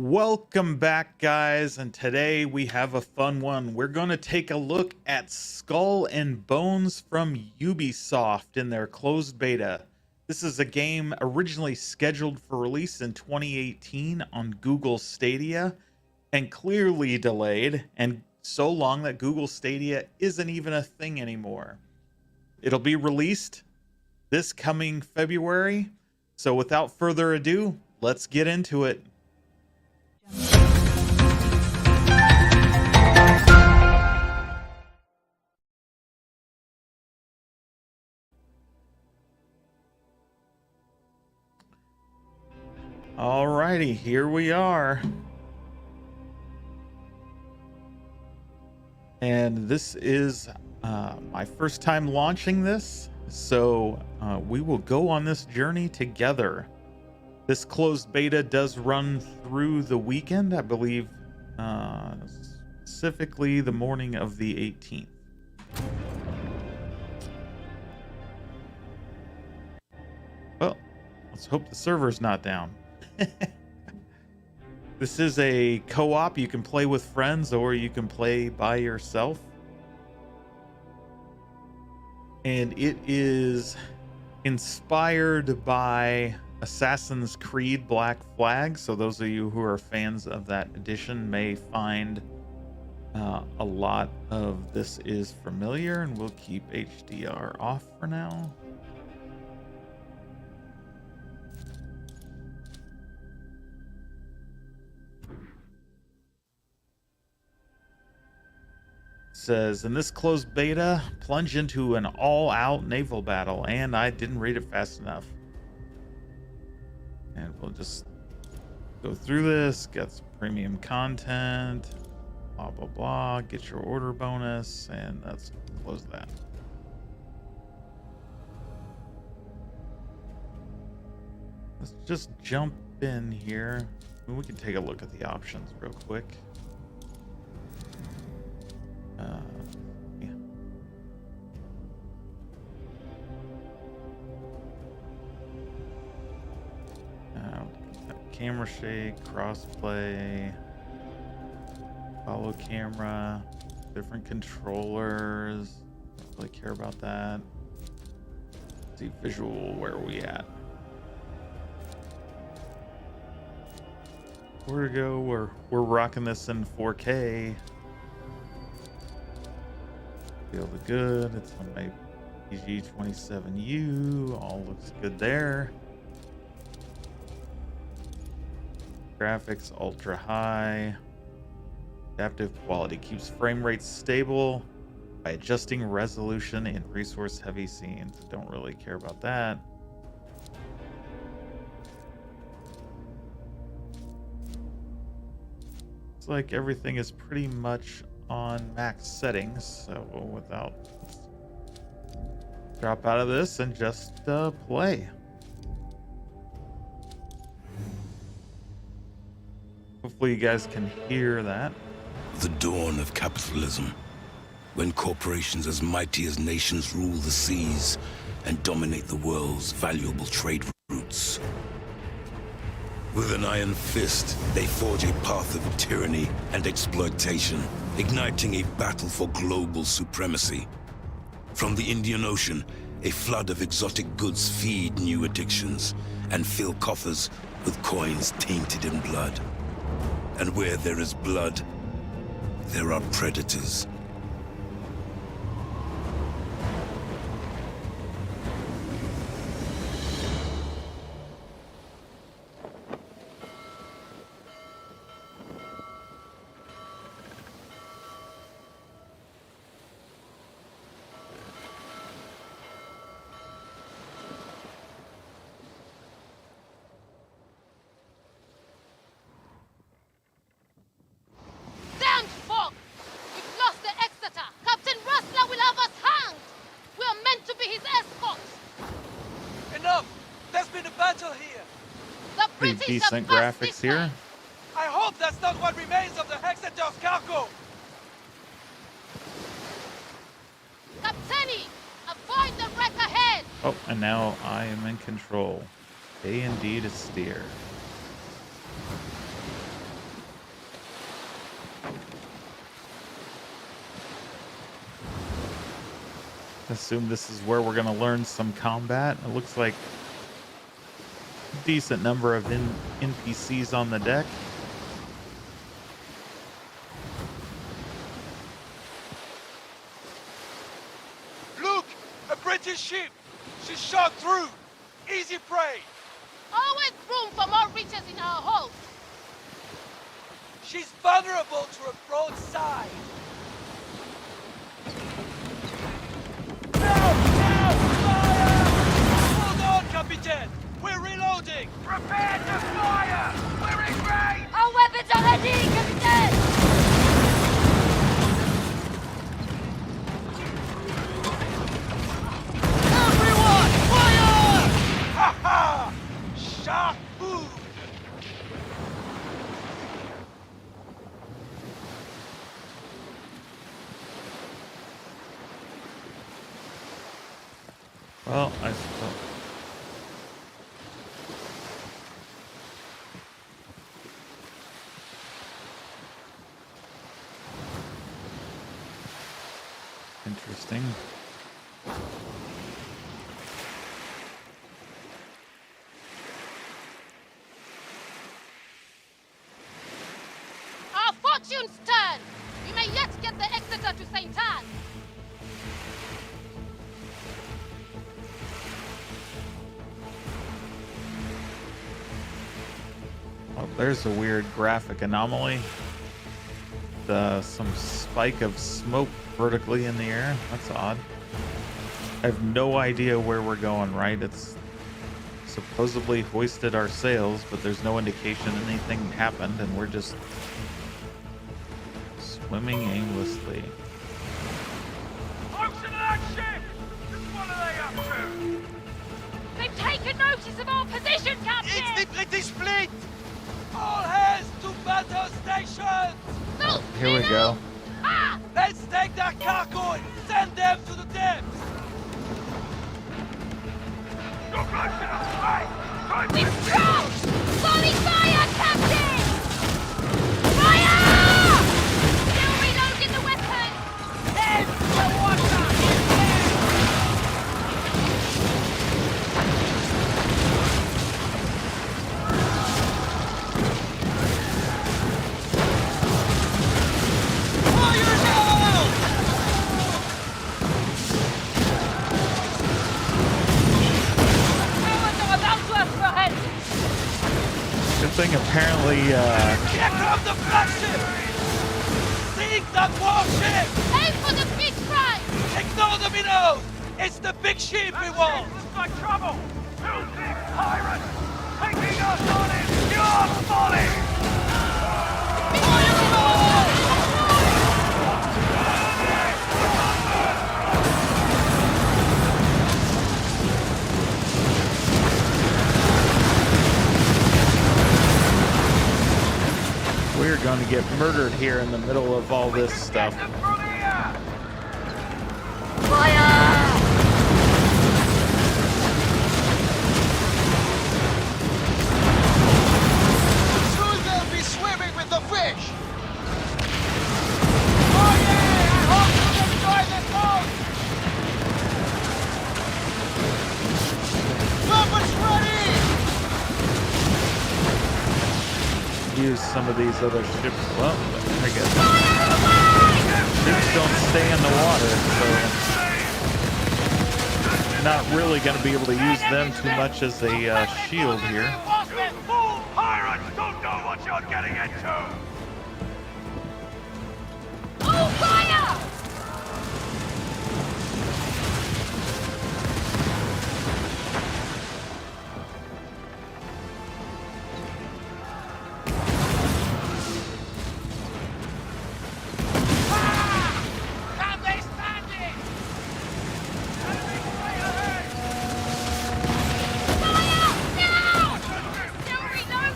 Welcome back, guys, and today we have a fun one. We're going to take a look at Skull and Bones from Ubisoft in their closed beta. This is a game originally scheduled for release in 2018 on Google Stadia and clearly delayed, and so long that Google Stadia isn't even a thing anymore. It'll be released this coming February, so without further ado, let's get into it. Alrighty, here we are. And this is my first time launching this, so we will go on this journey together. This closed beta does run through the weekend, I believe, specifically the morning of the 18th. Well, let's hope the server's not down. This is a co-op. You can play with friends or you can play by yourself. And it is inspired by Assassin's Creed Black Flag. So those of you who are fans of that edition may find a lot of this is familiar, and we'll keep HDR off for now. Says, in this closed beta, plunge into an all-out naval battle, and I didn't read it fast enough. And we'll just go through this, get some premium content, blah, blah, blah, get your order bonus, and let's close that. Let's just jump in here. We can take a look at the options real quick. Yeah. Camera shake, crossplay, follow camera, different controllers. Don't really care about that. Let's see visual, where are we at? Where to go? We're rocking this in 4K. Feel good. It's on my PG27U. All looks good there. Graphics ultra high. Adaptive quality keeps frame rates stable by adjusting resolution in resource heavy scenes. Don't really care about that. It's like everything is pretty much on max settings, so without, drop out of this and just play. Hopefully you guys can hear that. The dawn of capitalism, when corporations as mighty as nations rule the seas and dominate the world's valuable trade routes. With an iron fist, they forge a path of tyranny and exploitation, igniting a battle for global supremacy. From the Indian Ocean, a flood of exotic goods feed new addictions and fill coffers with coins tainted in blood. And where there is blood, there are predators. Pretty decent graphics here. I hope that's not what remains of the Hexator's cargo. Captaini, avoid the wreck ahead. Oh, and now I am in control. A and D to steer. Assume this is where we're going to learn some combat. It looks like a decent number of NPCs on the deck. Look! A British ship! She's shot through! Easy prey! Always room for more riches in our hold. She's vulnerable to a broadside! Now! Now! Fire! Hold on, Captain! We're reloading! Prepare to fire! We're in range! Our weapons are ready, Captain! Everyone, fire! Ha ha! Shark food! Well, I suppose. Interesting. Our fortune's turn! We may yet get the Exeter to St. Anne! Oh, there's a weird graphic anomaly. Some spike of smoke vertically in the air. That's odd. I have no idea where we're going, right? It's supposedly hoisted our sails, but there's no indication anything happened, and we're just swimming aimlessly. Close to that ship! What are they up to? They've taken notice of our position, Captain! It's the British fleet! All hands to battle stations! No! Here we go. Ah! Let's take that cargo and send them to the depths! You're close enough, right? We've struck! Volley fire, Captain! Fire! Still reloading the weapon! Head to water! Fire now! Ours are about to have for head! Good thing apparently, Here comes the flagship! Sink that warship! Aim for the big prize! Ignore the minnows! It's the big ship we want! Looks like trouble! Two big pirates! Taking us on in pure folly! we're going to get murdered here in the middle of all this stuff. Soon they'll be swimming with the fish! Oh yeah! I hope you enjoy the boat! Weapons ready! Use some of these other ships. Well, I guess ships don't stay in the water, so not really going to be able to use them too much as a shield here. Fool pirates don't know what you're getting into! Oh, fire! Can they stand it? Fire! No! Still reloading!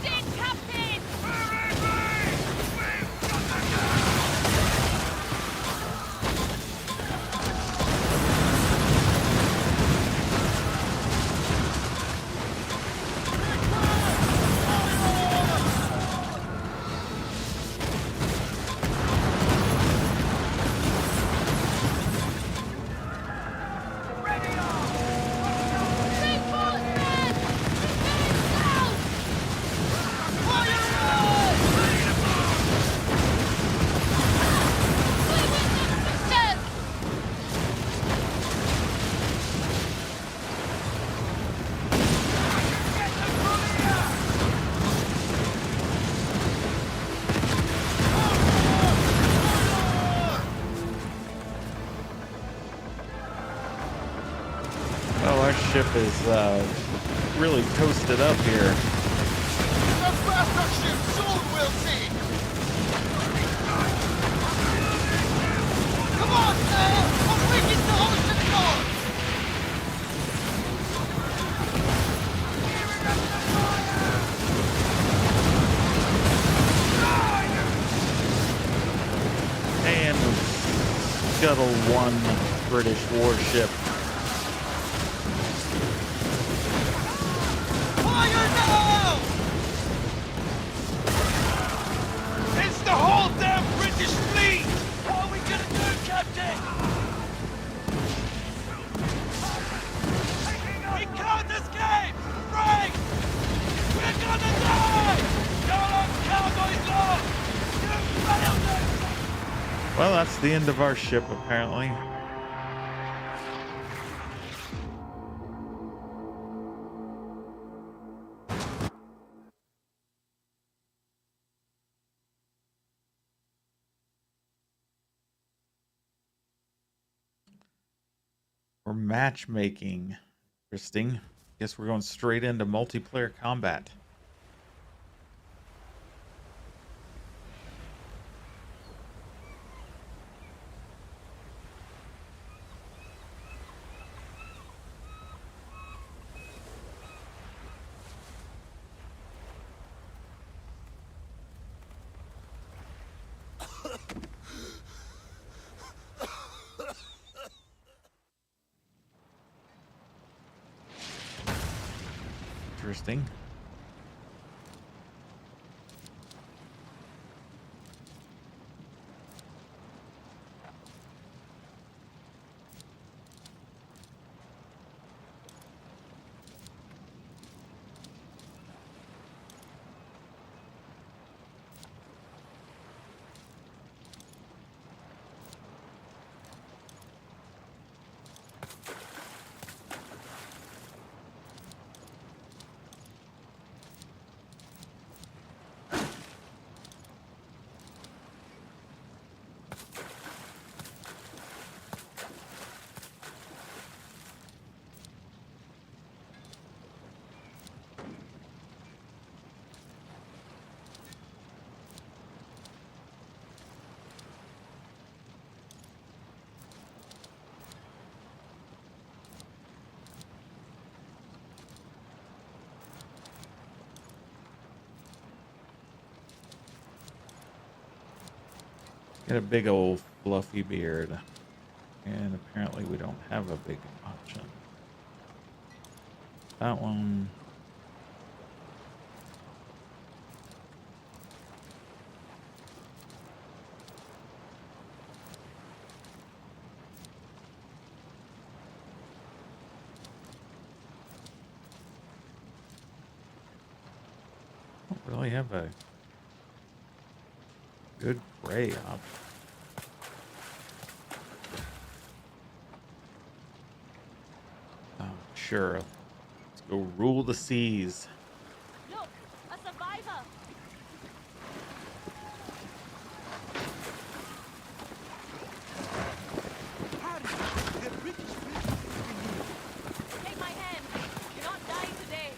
ship is really toasted up here. The faster ship soon we'll see! Come on, sir! We're reaching the ocean floor! And scuttle one British warship. Fire now! It's the whole damn British fleet! What are we gonna do, Captain? We can't escape! Frank! We're gonna die! You're on cowboys law! You failed us! Well, that's the end of our ship, apparently. Or matchmaking. Interesting. Guess we're going straight into multiplayer combat. Interesting. Got a big old fluffy beard. And apparently we don't have a big option. That one. Don't really have a good gray option. Oh, sure. Let's go rule the seas. Look, a survivor. Take my hand. You're not dying today.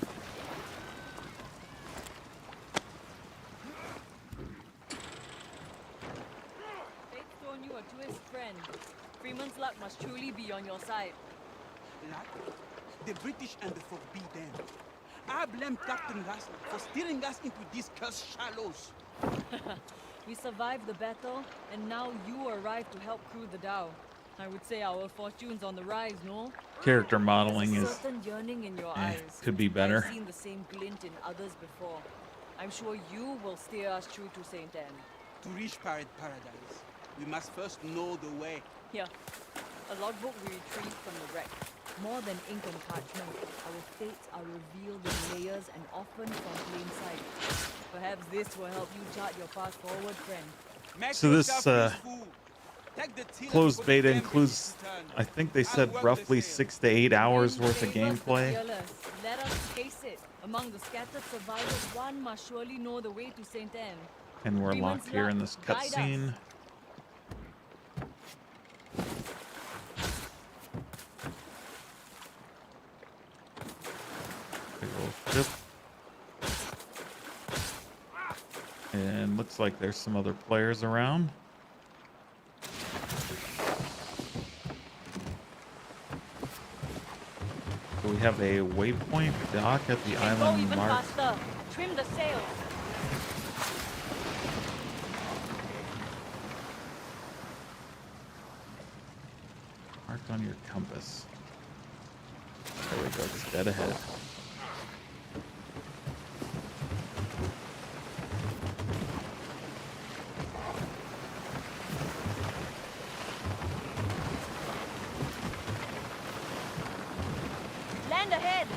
Fate's thrown you a twist, friend. Freeman's luck must truly be on your side. Luck? The British and the forbidden. I blame Captain Russell for steering us into these cursed shallows. We survived the battle, and now you arrive to help crew the Dow. I would say our fortune's on the rise, no? Character modeling There's a is certain yearning in your eyes. could be better. I've seen the same glint in others before. I'm sure you will steer us true to St. Anne. To reach Pirate Paradise, we must first know the way. Here, a logbook we retrieved from the wreck. More than ink and parchment, our fates are revealed in layers and often from plain sight. Perhaps this will help you chart your path forward, friend. Make So this, yourself useful. Take the tiller Closed before the beta damn includes, British return. I think they I'll said work roughly the sail. 6 to 8 hours worth of Famous but gameplay. fearless. Let us face it. Among the scattered survivors, one must surely know the way to St. Anne. And we're Freeman's locked here in luck, this guide us. cutscene. And looks like there's some other players around. So we have a waypoint dock at the Go island even marked. faster. Trim the sails. Marked on your compass. There we go, just dead ahead. Land ahead.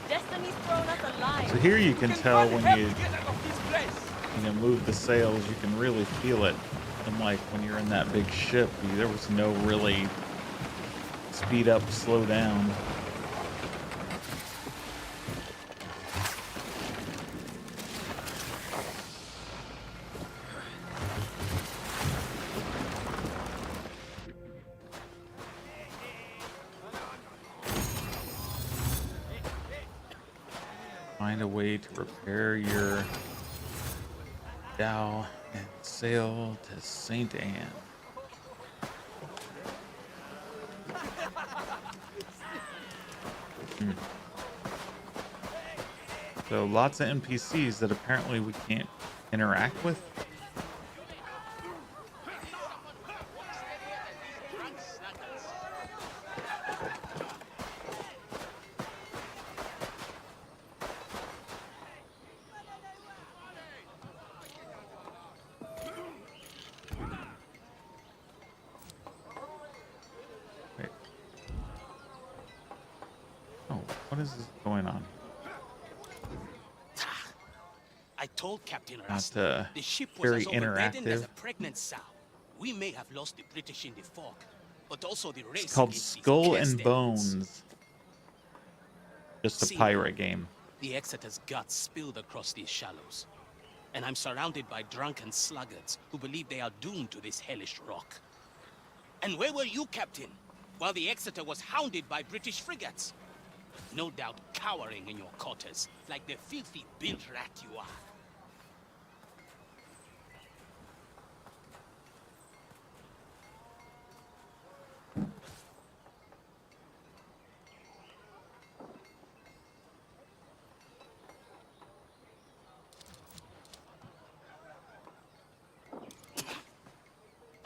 Destiny's thrown us a line. So here you can tell when help you to get out of this place. move the sails, you can really feel it. And like when you're in that big ship, there was no really speed up, slow down. Find a way to repair your dhow and sail to St. Anne. So lots of NPCs that apparently we can't interact with. Wait. Oh, what is this going on? I told Captain Not Rasta the ship was very as overburdened as interactive. a pregnant sow. We may have lost the British in the fog, but also the race It's called against these Skull cursed and elements. Bones. Just a See, pirate game. The Exeter's guts spilled across these shallows, and I'm surrounded by drunken sluggards who believe they are doomed to this hellish rock. And where were you, Captain, while the Exeter was hounded by British frigates? No doubt cowering in your quarters, like the filthy bilge rat you are.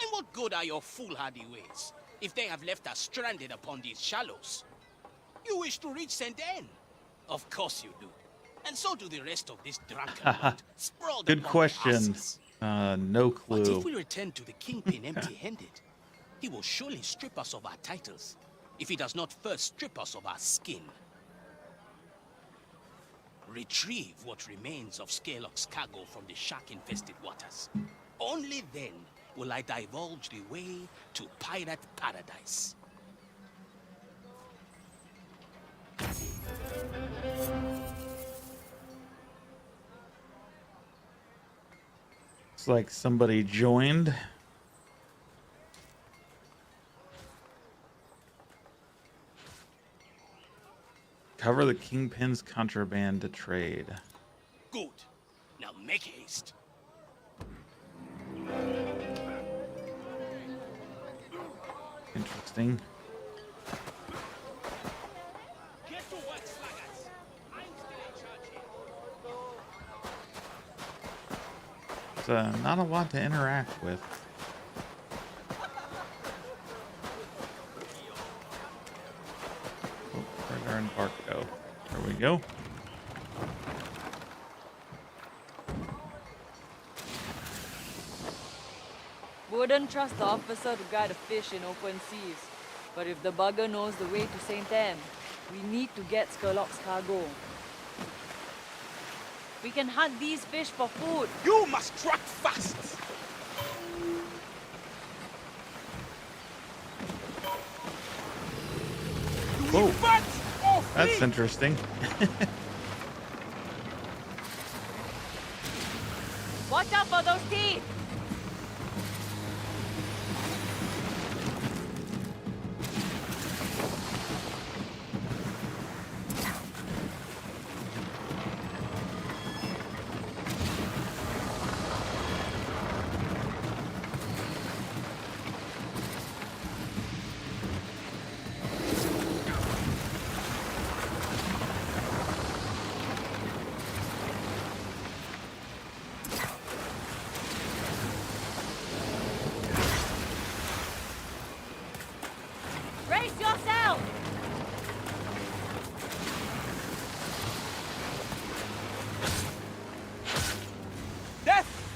And what good are your foolhardy ways, if they have left us stranded upon these shallows? You wish to reach St. Anne? Of course you do. And so do the rest of this drunken lot, sprawled Good upon their question. asses. No But if clue. we return to the kingpin empty-handed, he will surely strip us of our titles, if he does not first strip us of our skin. Retrieve what remains of Scarelock's cargo from the shark-infested waters. Only then will I divulge the way to pirate paradise. Looks like somebody joined. Cover the kingpin's contraband to trade. Good. Now make haste. Interesting. Get to work, sluggards. I'm still in charge here. It's not a lot to interact with. Oh, where'd our embark go? There we go. Wouldn't trust the officer to guide a fish in open seas. But if the bugger knows the way to St. Anne, we need to get Skurlock's cargo. We can hunt these fish for food. You must track fast. Whoa, But or that's flee. interesting. Watch out for those teeth!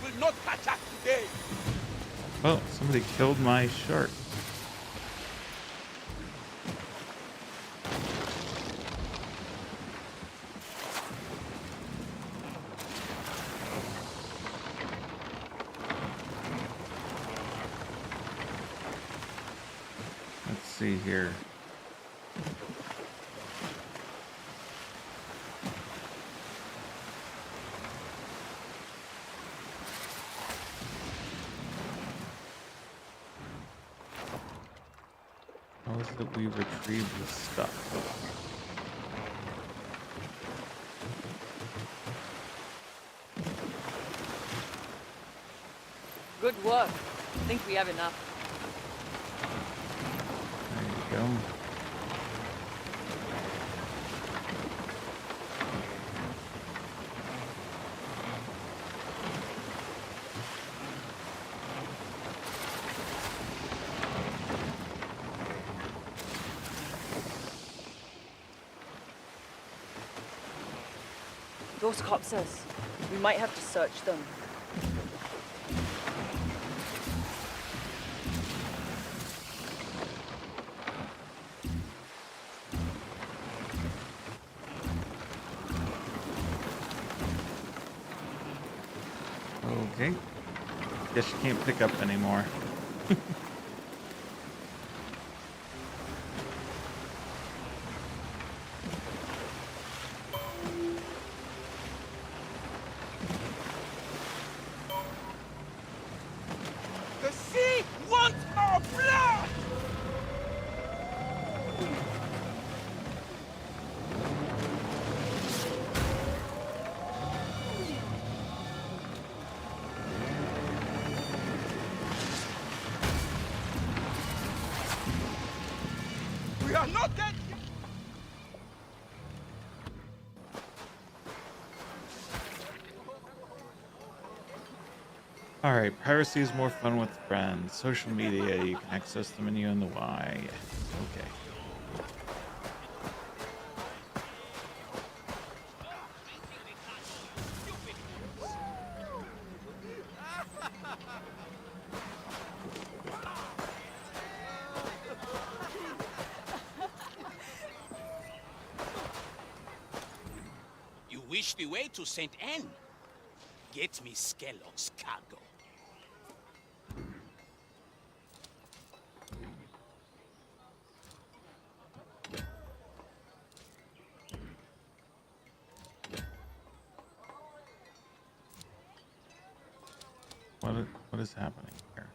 will not attack today. Oh, somebody killed my shark. Let's see here. How is it we retrieve this stuff? Good work. I think we have enough. There you go. Those corpses. We might have to search them. Okay. Guess you can't pick up anymore. The sea wants our blood! We are not dead yet. Alright, piracy is more fun with friends. Social media, you can access the menu in the Y. Okay. You wish the way to St. Anne? Get me Skellock's cargo. What is happening here?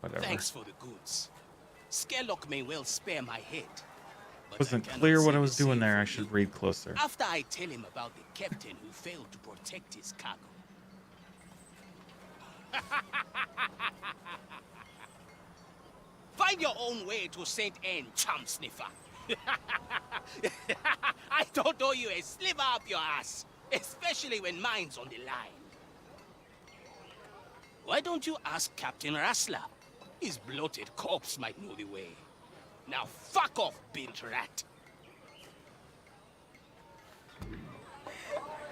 Whatever. Thanks for the goods. Skellock may well spare my head. But Wasn't I cannot clear what say I was the doing same there. for I you. should read closer. After I tell him about the captain who failed to protect his cargo. Find your own way to St. Anne, chum sniffer. I don't owe you a sliver up your ass, especially when mine's on the line. Why don't you ask Captain Rassler? His bloated corpse might know the way. Now fuck off, bint rat.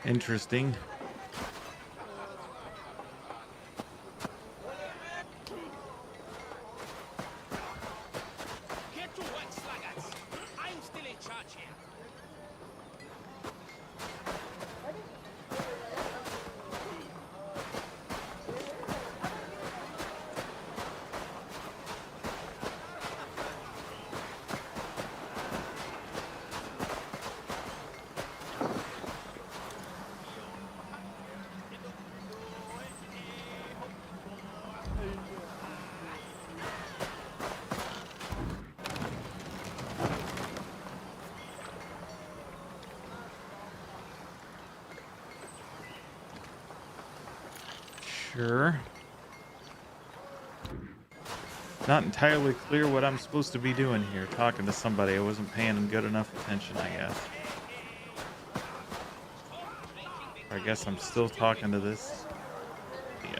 Interesting. Get to work, sluggards. I'm still in charge here. Sure. Not entirely clear what I'm supposed to be doing here. Talking to somebody. I wasn't paying them good enough attention, I guess. I guess I'm still talking to this. Yeah.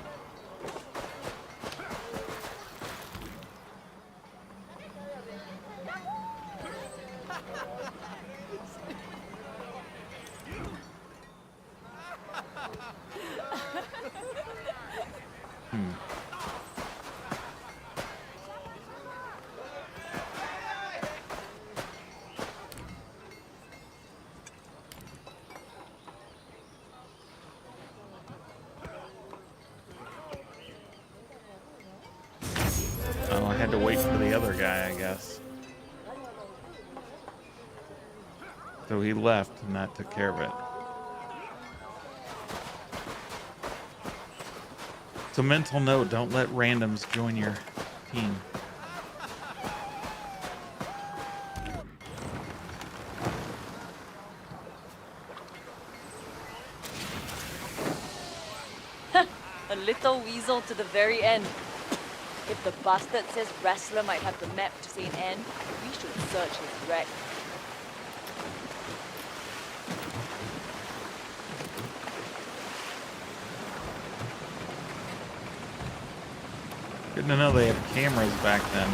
Oh, I had to wait for the other guy, I guess. So he left and that took care of it. So mental note, don't let randoms join your team. A little weasel to the very end. If the bastard says Wrestler might have the map to St. Anne, we should search his wreck. Good to know they had cameras back then.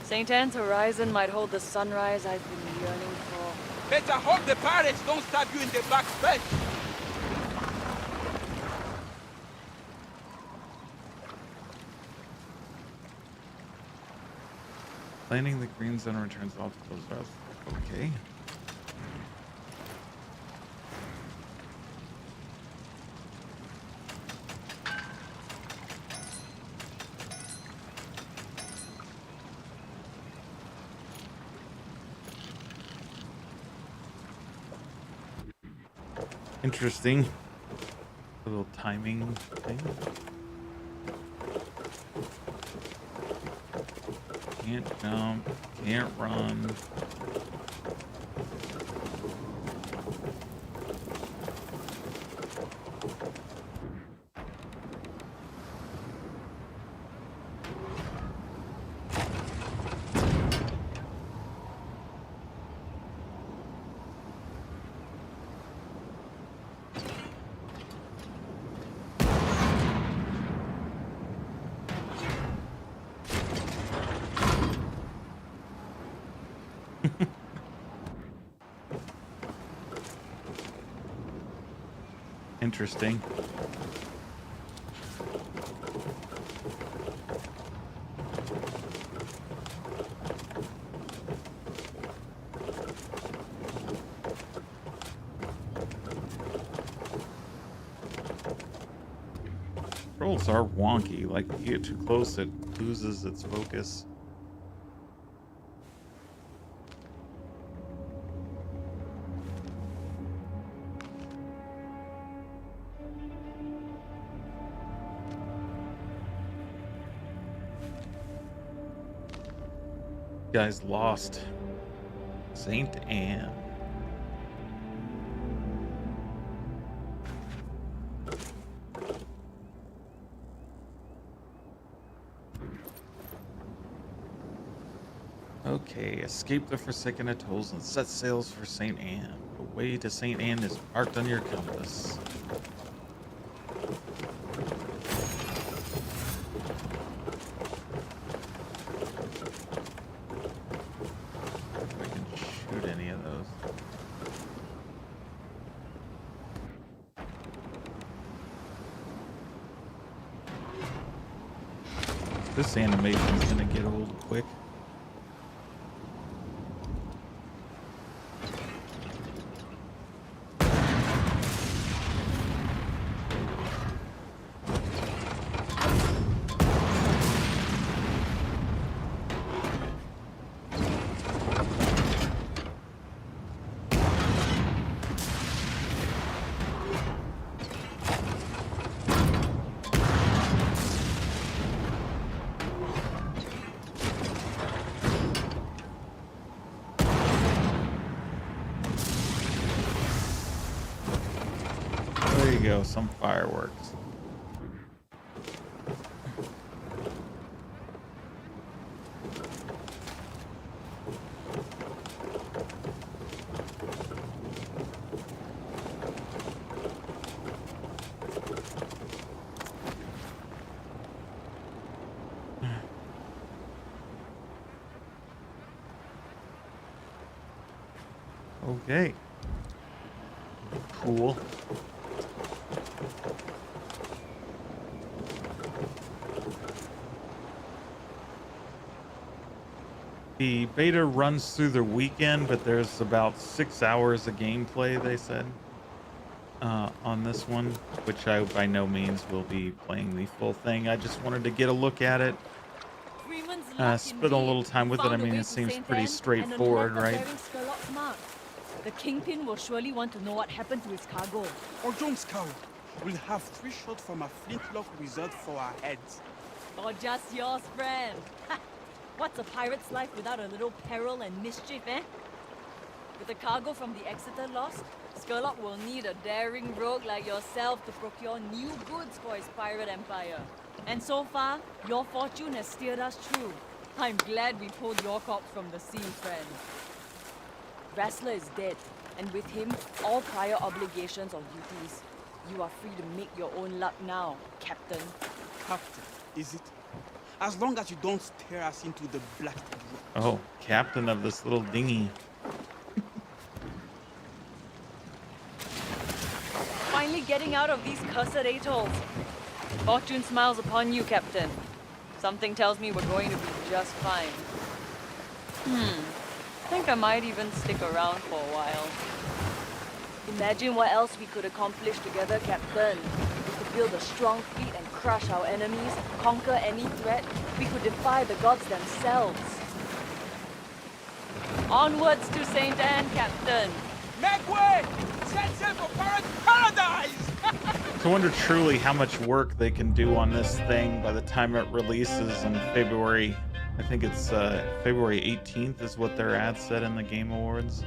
St. Anne's horizon might hold the sunrise I've been yearning for. Better hope the pirates don't stab you in the back face. Landing the green zone returns all to those routes. Okay. Interesting. A little timing thing. Can't jump, can't run. Interesting. Controls are wonky. Like, you get too close, it loses its focus. Guys lost St. Anne. Okay, escape the Forsaken Atolls and set sails for St. Anne. The way to St. Anne is marked on your compass. This animation's gonna get old quick. There you go, some fireworks. Okay. Cool. The beta runs through the weekend, but there's about 6 hours of gameplay, they said, on this one, which I by no means will be playing the full thing. I just wanted to get a look at it, spend a little time with it. I mean, it seems pretty straightforward, right? The kingpin will surely want to know what happened to his cargo. Or don't scowl. We'll have 3 shots from a flintlock wizard for our heads. Or just yours, friend. What's a pirate's life without a little peril and mischief, eh? With the cargo from the Exeter lost, Sherlock will need a daring rogue like yourself to procure new goods for his pirate empire. And so far, your fortune has steered us true. I'm glad we pulled your corpse from the sea, friend. Wrestler is dead, and with him, all prior obligations or duties. You are free to make your own luck now, Captain. Captain, is it? As long as you don't stare us into the black room. Oh, captain of this little dinghy. Finally getting out of these cursed atolls. Fortune smiles upon you, Captain. Something tells me we're going to be just fine. I think I might even stick around for a while. Imagine what else we could accomplish together, Captain. We could build a strong fleet and crush our enemies, conquer any threat. We could defy the gods themselves. Onwards to St. Anne, Captain. Make way! Set sail for paradise! I wonder truly how much work they can do on this thing by the time it releases in February. I think it's February 18th is what their ad said in the Game Awards.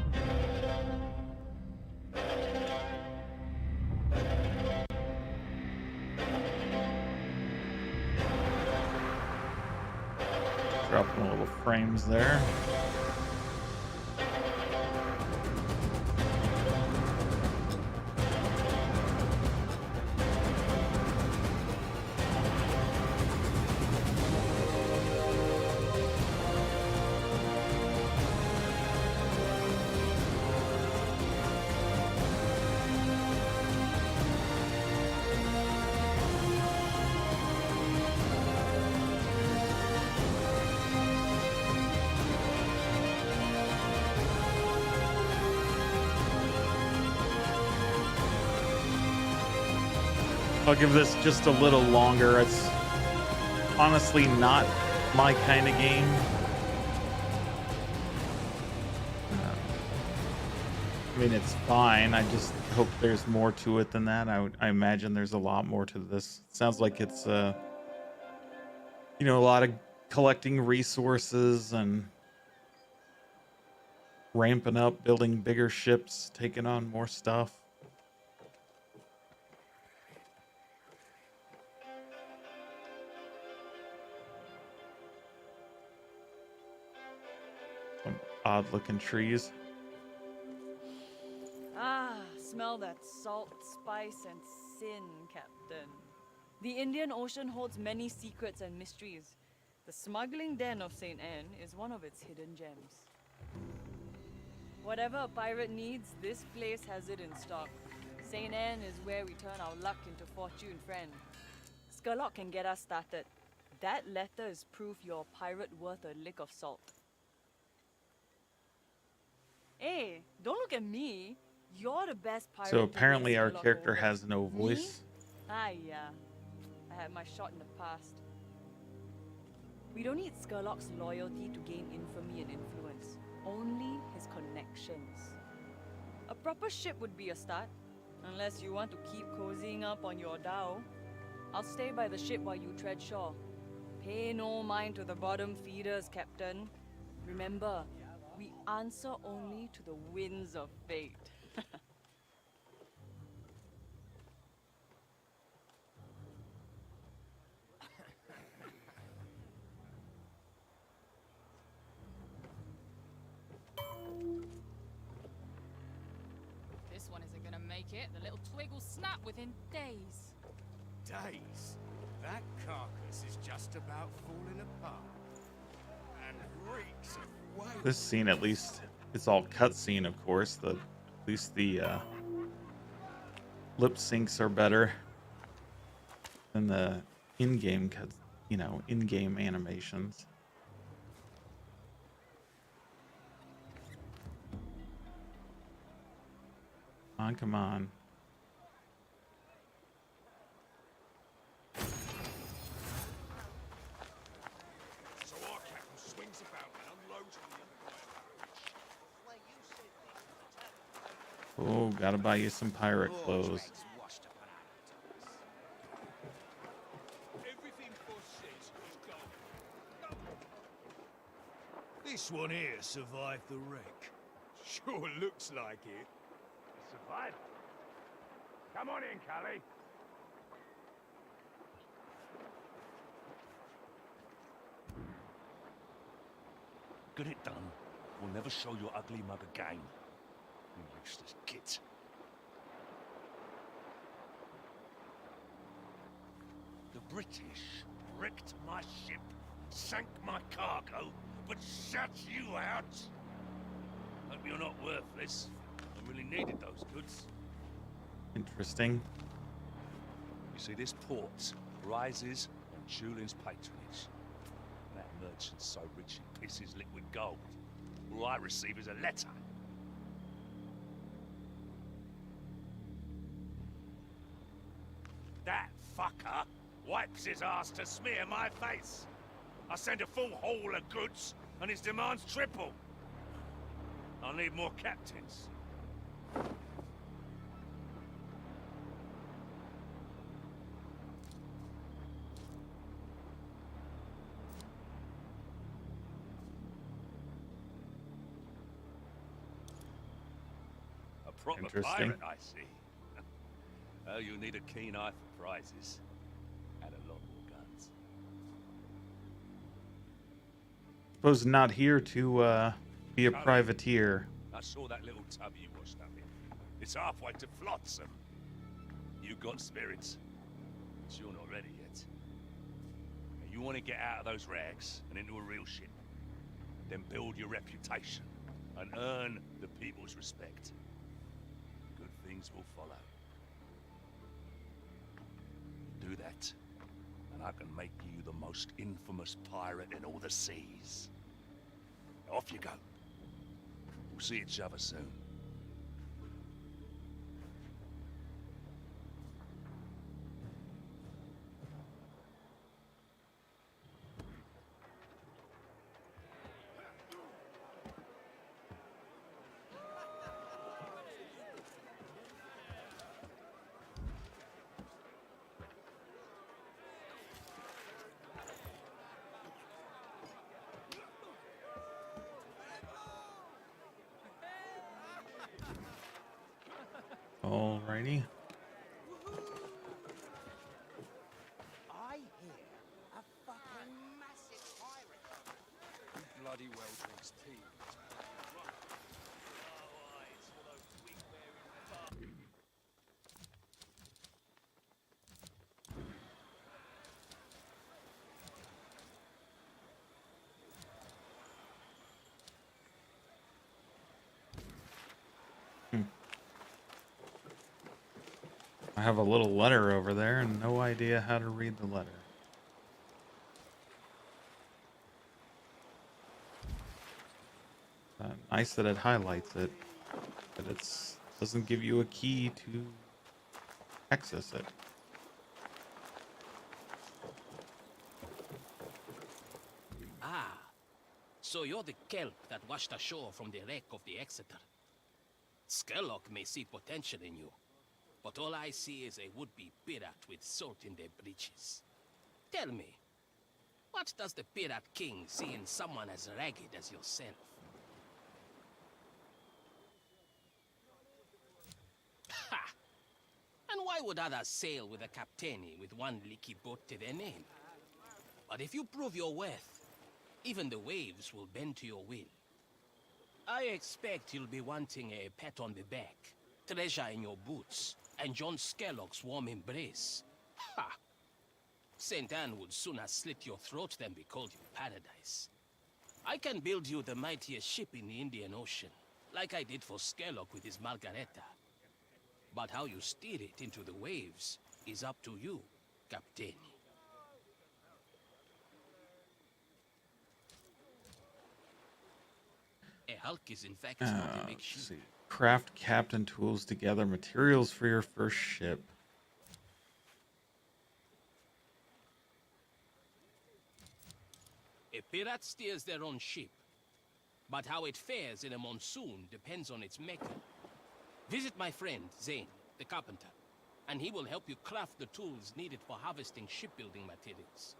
Dropping little frames there. I'll give this just a little longer. It's honestly not my kind of game. I mean, it's fine. I just hope there's more to it than that. I imagine there's a lot more to this. It sounds like it's, you know, a lot of collecting resources and ramping up, building bigger ships, taking on more stuff. Some odd looking trees. Ah, smell that salt, spice, and sin, Captain. The Indian Ocean holds many secrets and mysteries. The smuggling den of St. Anne is one of its hidden gems. Whatever a pirate needs, this place has it in stock. St. Anne is where we turn our luck into fortune, friend. Sherlock can get us started. That letter is proof you're a pirate worth a lick of salt. Hey, don't look at me. You're the best pirate. So apparently our Sherlock character over. has no voice. Me? Ah, yeah. I had my shot in the past. We don't need Sherlock's loyalty to gain infamy and influence. Only his connections. A proper ship would be a start. Unless you want to keep cozying up on your dhow. I'll stay by the ship while you tread shore. Pay no mind to the bottom feeders, Captain. Remember, we answer only to the winds of fate. it, the little twig will snap within days. Days? That carcass is just about falling apart. And reeks of weight. This scene, at least, it's all cutscene, of course. At least the lip syncs are better than the in-game cuts, in-game animations. Come on. So our captain swings about and unloads on the other guy. Oh, gotta buy you some pirate clothes. Everything Boss says is gold. This one here survived the wreck. Sure looks like it. Survived? Come on in, Callie. Get it done. We'll never show your ugly mug again. You useless git. The British wrecked my ship, sank my cargo, but shut you out. Hope you're not worthless. I really needed those goods. Interesting. You see, this port rises on Julian's patronage. That merchant's so rich he pisses liquid gold. All I receive is a letter. That fucker wipes his ass to smear my face. I send a full haul of goods, and his demands triple. I'll need more captains. A proper Interesting. pirate, I see. Oh, you need a keen eye for prizes. And a lot more guns. Suppose not here to be a privateer. I saw that little tub you washed up in. It's halfway to Flotsam. You got spirits. But you're not ready yet. Now, you want to get out of those rags and into a real ship. Then build your reputation and earn the people's respect. Good things will follow. Do that, and I can make you the most infamous pirate in all the seas. Off you go. We'll see each other soon. Alrighty. I hear a fucking massive pirate. Bloody well drinks tea. I have a little letter over there and no idea how to read the letter. Nice that it highlights it, but it doesn't give you a key to access it. Ah, so you're the kelp that washed ashore from the wreck of the Exeter. Skerlock may see potential in you, but all I see is a would-be pirate with salt in their breeches. Tell me, what does the Pirate King see in someone as ragged as yourself? Ha! And why would others sail with a captaini with one leaky boat to their name? But if you prove your worth, even the waves will bend to your will. I expect you'll be wanting a pat on the back treasure in your boots, and John Skerlock's warm embrace. Ha! St. Anne would sooner slit your throat than be called in paradise. I can build you the mightiest ship in the Indian Ocean, like I did for Skerlock with his Margareta. But how you steer it into the waves is up to you, Captain. A hulk is in fact not a big Let's ship. see. Craft captain tools to gather materials for your first ship. A pirate steers their own ship, but how it fares in a monsoon depends on its maker. Visit my friend, Zane, the carpenter, and he will help you craft the tools needed for harvesting shipbuilding materials.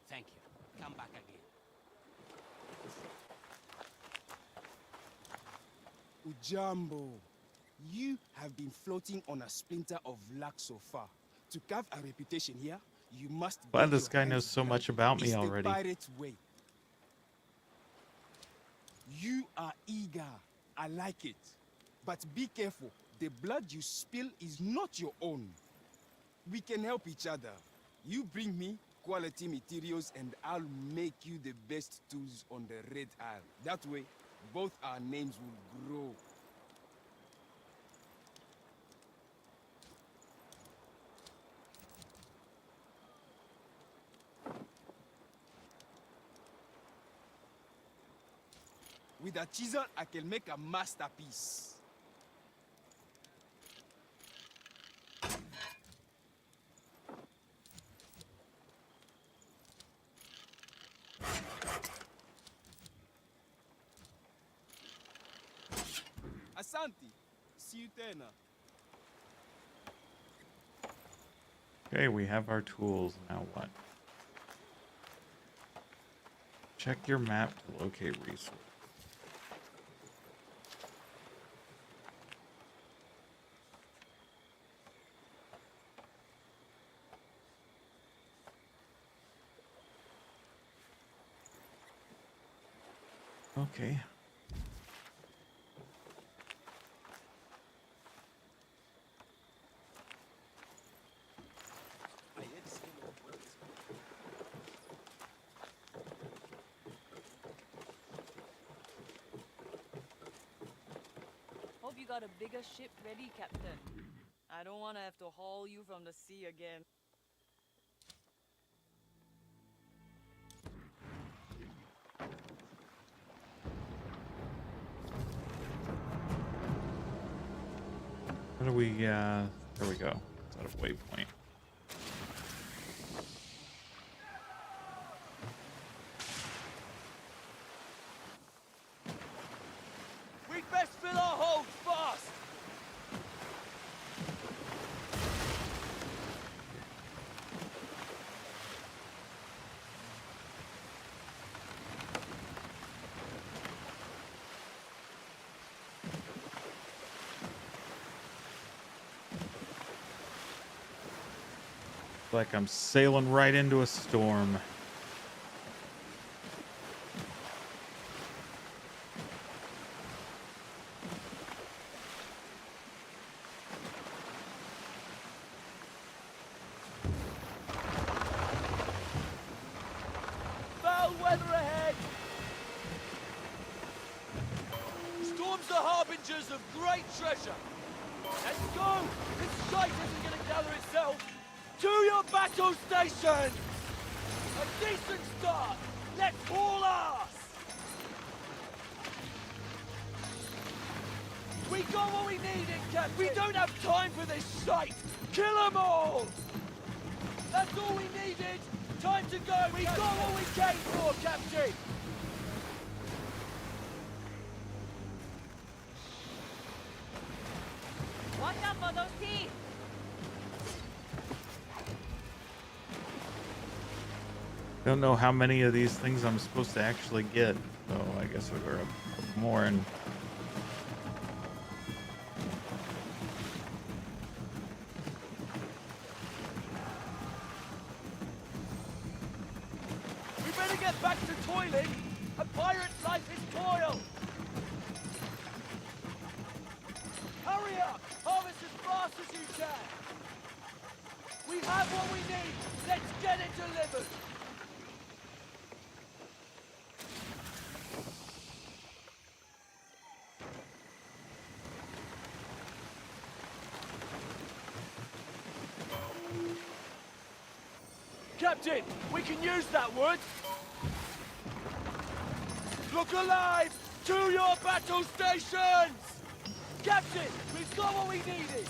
Thank you. Come back again. Ujambo, you have been floating on a splinter of luck so far. To carve a reputation here, you must. Glad get this your guy hands knows so dirty. much about me It's already. the pirate way. You are eager. I like it. But be careful. The blood you spill is not your own. We can help each other. You bring me quality materials and I'll make you the best tools on the Red Isle. That way, both our names will grow. With a chisel, I can make a masterpiece. Asante. See you then. Okay, we have our tools. Now what? Check your map to locate resources. Okay. Hope you got a bigger ship ready, Captain. I don't want to have to haul you from the sea again. How do we, there we go. It's out of waypoint. We'd best fill our hold fast! Like I'm sailing right into a storm. Foul weather ahead! Storms are harbingers of great treasure! Let's go! This shite isn't gonna gather itself! To your battle station! A decent start! Let's haul ass! We got what we needed, Captain! We don't have time for this shite! Kill them all! That's all we needed! Time to go! We got what we came for, Captain! Watch out for those teeth! Don't know how many of these things I'm supposed to actually get, so I guess we're up more and We better get back to toiling! A fast as you can. We have what we need. Let's get it delivered. Captain, we can use that wood. Look alive! To your battle stations! Captain, we've got what we needed.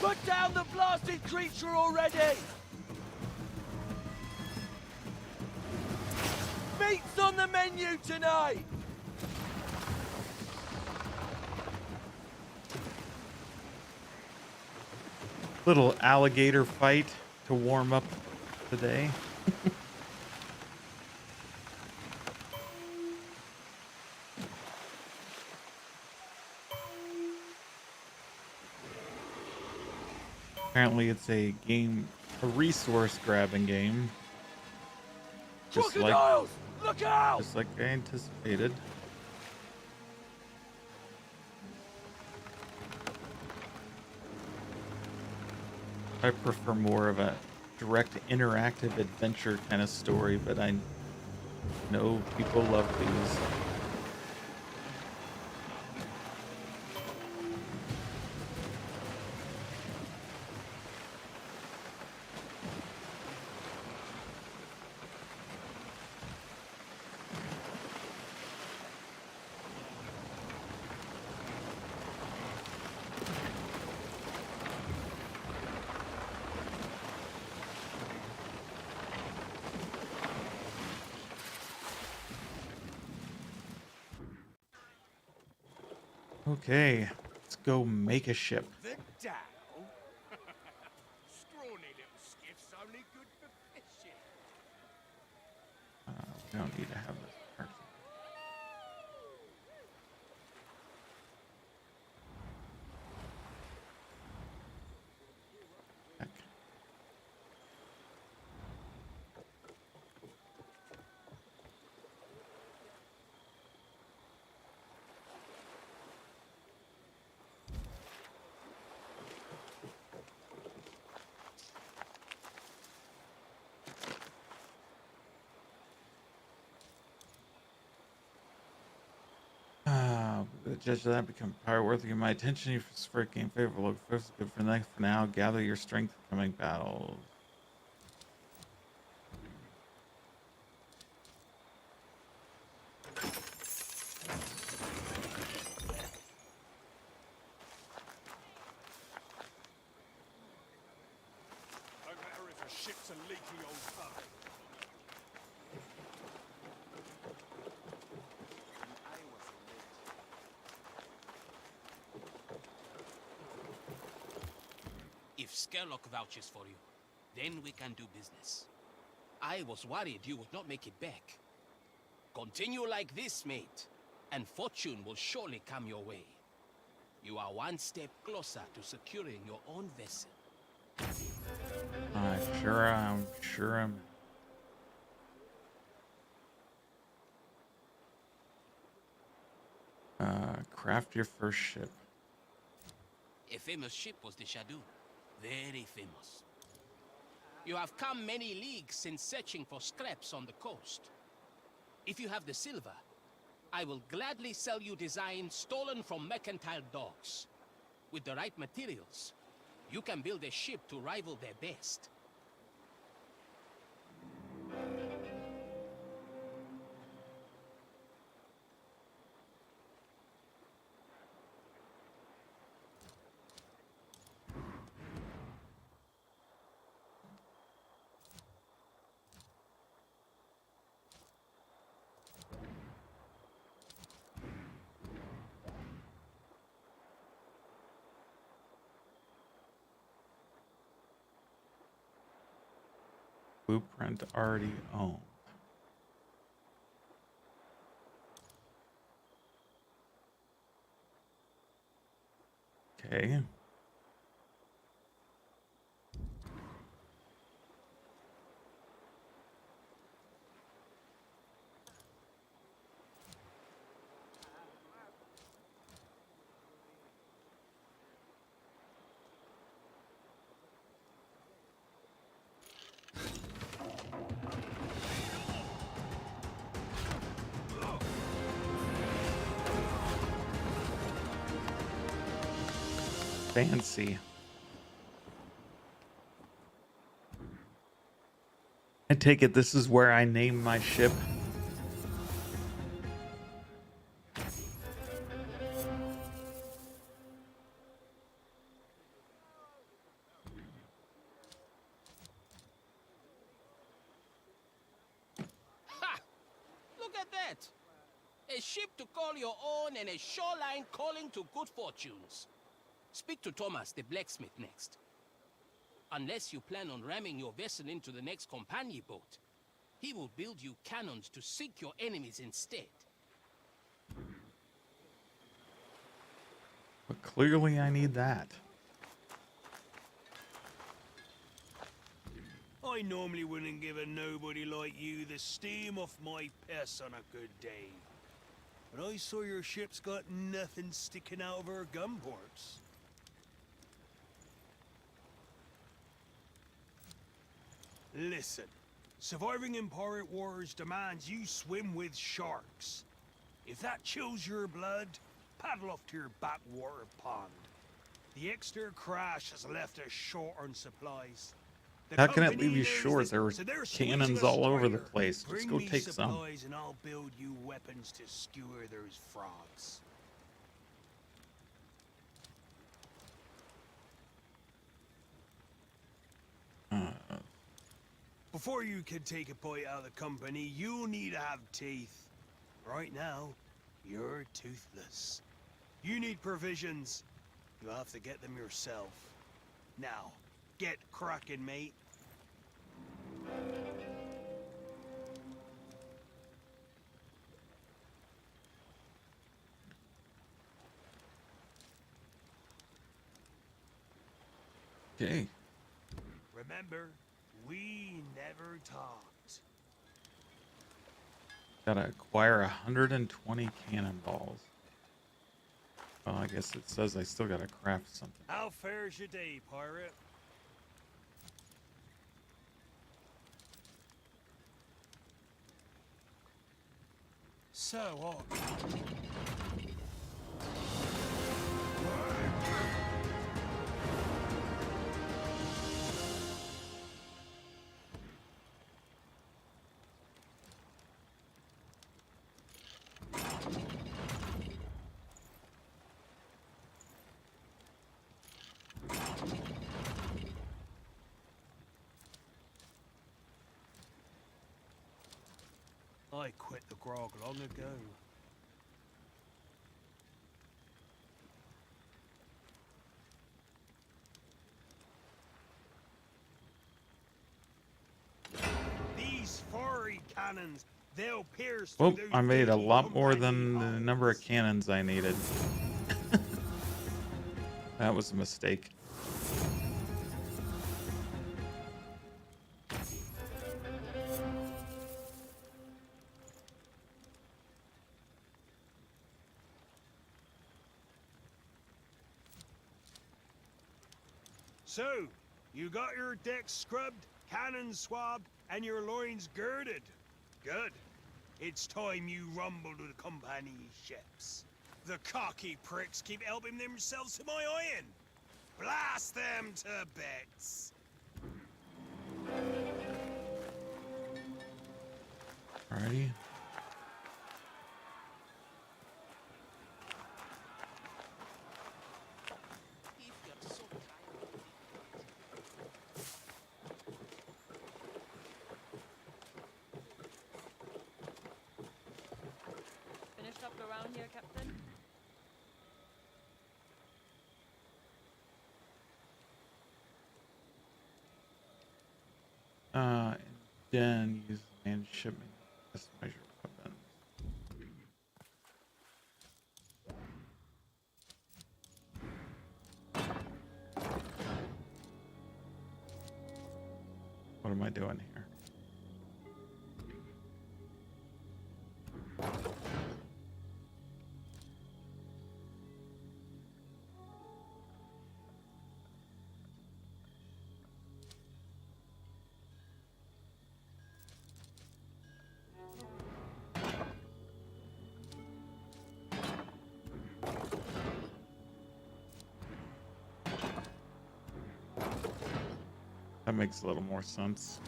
Put down the blasted creature already! Meat's on the menu tonight! Little alligator fight to warm up today. Apparently it's a resource grabbing game. Crocodiles! Look out! Just like I anticipated. I prefer more of a direct interactive adventure kind of story, but I know people love these. Okay, let's go make a ship. The Dow? Scrawny little skiff's only good for fishing. We don't need to have this part. Heck. The judge of that become power worthy of my attention. You for a game favorable. Look first, good for next. For now, gather your strength for coming battles. No matter if a ship's a leaky old bug. If Skerlock vouches for you, then we can do business. I was worried you would not make it back. Continue like this, mate, and fortune will surely come your way. You are one step closer to securing your own vessel. Sure am. Craft your first ship. A famous ship was the Shadow. Very famous. You have come many leagues since searching for scraps on the coast. If you have the silver, I will gladly sell you designs stolen from mercantile docks. With the right materials, you can build a ship to rival their best. Blueprint already owned. Okay. Fancy. I take it this is where I name my ship. Ha! Look at that! A ship to call your own and a shoreline calling to good fortunes. Speak to Thomas, the blacksmith, next. Unless you plan on ramming your vessel into the next companion boat, he will build you cannons to sink your enemies instead. But clearly I need that. I normally wouldn't give a nobody like you the steam off my piss on a good day. But I saw your ship's got nothing sticking out of her gun ports. Listen, surviving in pirate wars demands you swim with sharks. If that chills your blood, paddle off to your backwater pond. The Exeter crash has left us short on supplies. The How can it company leave you knows short? this, There were so they're cannons squeezing us all over the tighter. place. Just Bring go me take some. supplies and I'll build you weapons to skewer those frogs. Before you can take a bite out of the company, you'll need to have teeth. Right now, you're toothless. You need provisions. You'll have to get them yourself. Now, get cracking, mate. Okay. Remember, we never talked. Gotta acquire 120 cannonballs. Well, I guess it says I still gotta craft something. How fares your day, pirate? So what? I quit the grog long ago. These fiery cannons, they'll pierce Well, through those I made a little lot more company than the number of hulls. cannons I needed. That was a mistake. So, you got your decks scrubbed, cannons swabbed, and your loins girded. Good. It's time you rumble to the company ships. The cocky pricks keep helping themselves to my iron. Blast them to bits. Alrighty. If you're so tired of Finished up around here, Captain? And then use the man shipment. Best measure weapons. That makes a little more sense.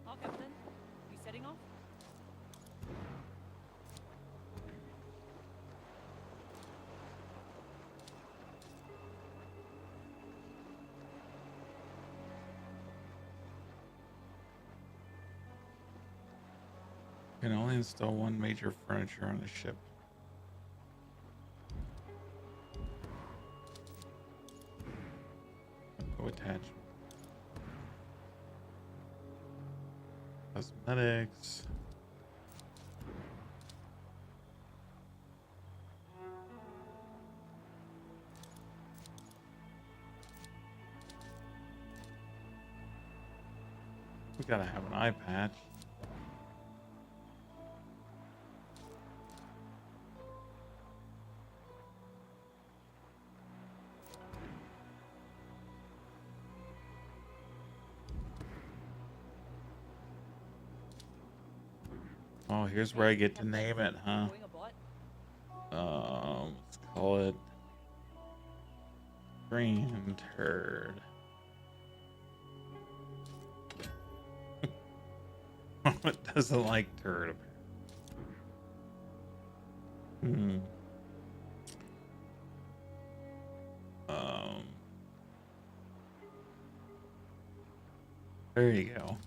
How, Captain? We setting off? You can only install one major furniture on the ship. No attachment. Cosmetics. We gotta have an eye patch. Oh, here's where I get to name it, huh? Going aboard? Let's call it Green Turd. It doesn't like turd. Hmm. There you go.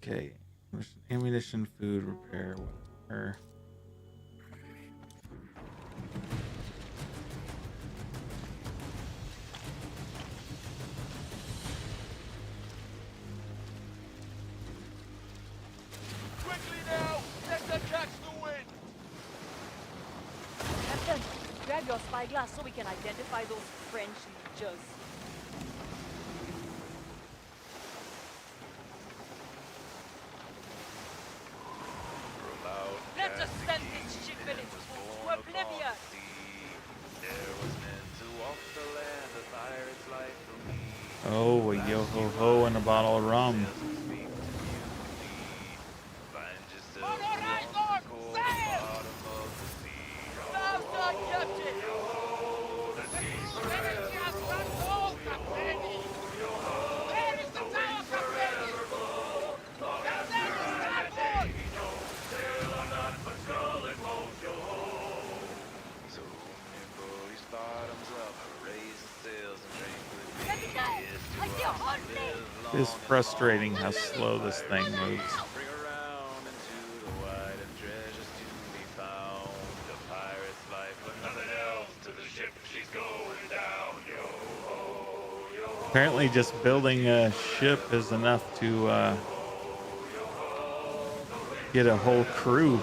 Okay, ammunition, food, repair, whatever. Quickly now! Let them catch the wind! Captain, grab your spyglass so we can identify those French leechers. Let us send this ship in its full to oblivion! Oh, a yo ho ho and a bottle of rum. It's frustrating how slow this thing moves. Apparently just building a ship is enough to get a whole crew.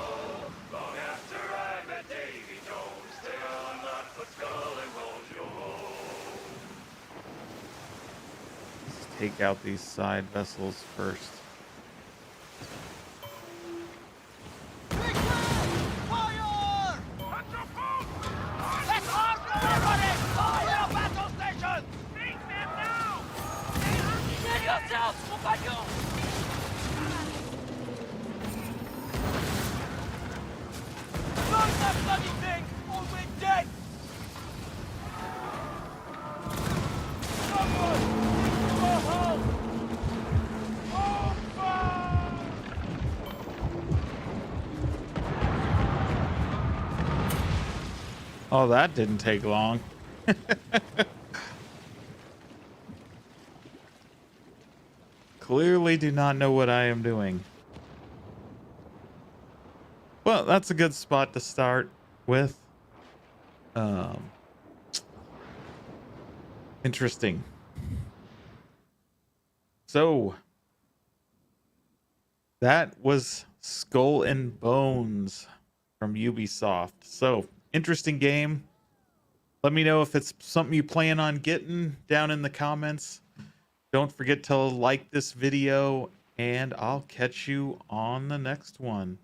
Let's take out these side vessels first. Fire! Let's arm everybody! Fire battle station! Meet them now! Get yourselves, compagnon! Burn that bloody thing, or we're dead! Someone! Into a hole! Oh, that didn't take long. Clearly do not know what I am doing. Well, that's a good spot to start with. Interesting. So, that was Skull and Bones from Ubisoft. So, interesting game. Let me know if it's something you plan on getting down in the comments. Don't forget to like this video, and I'll catch you on the next one.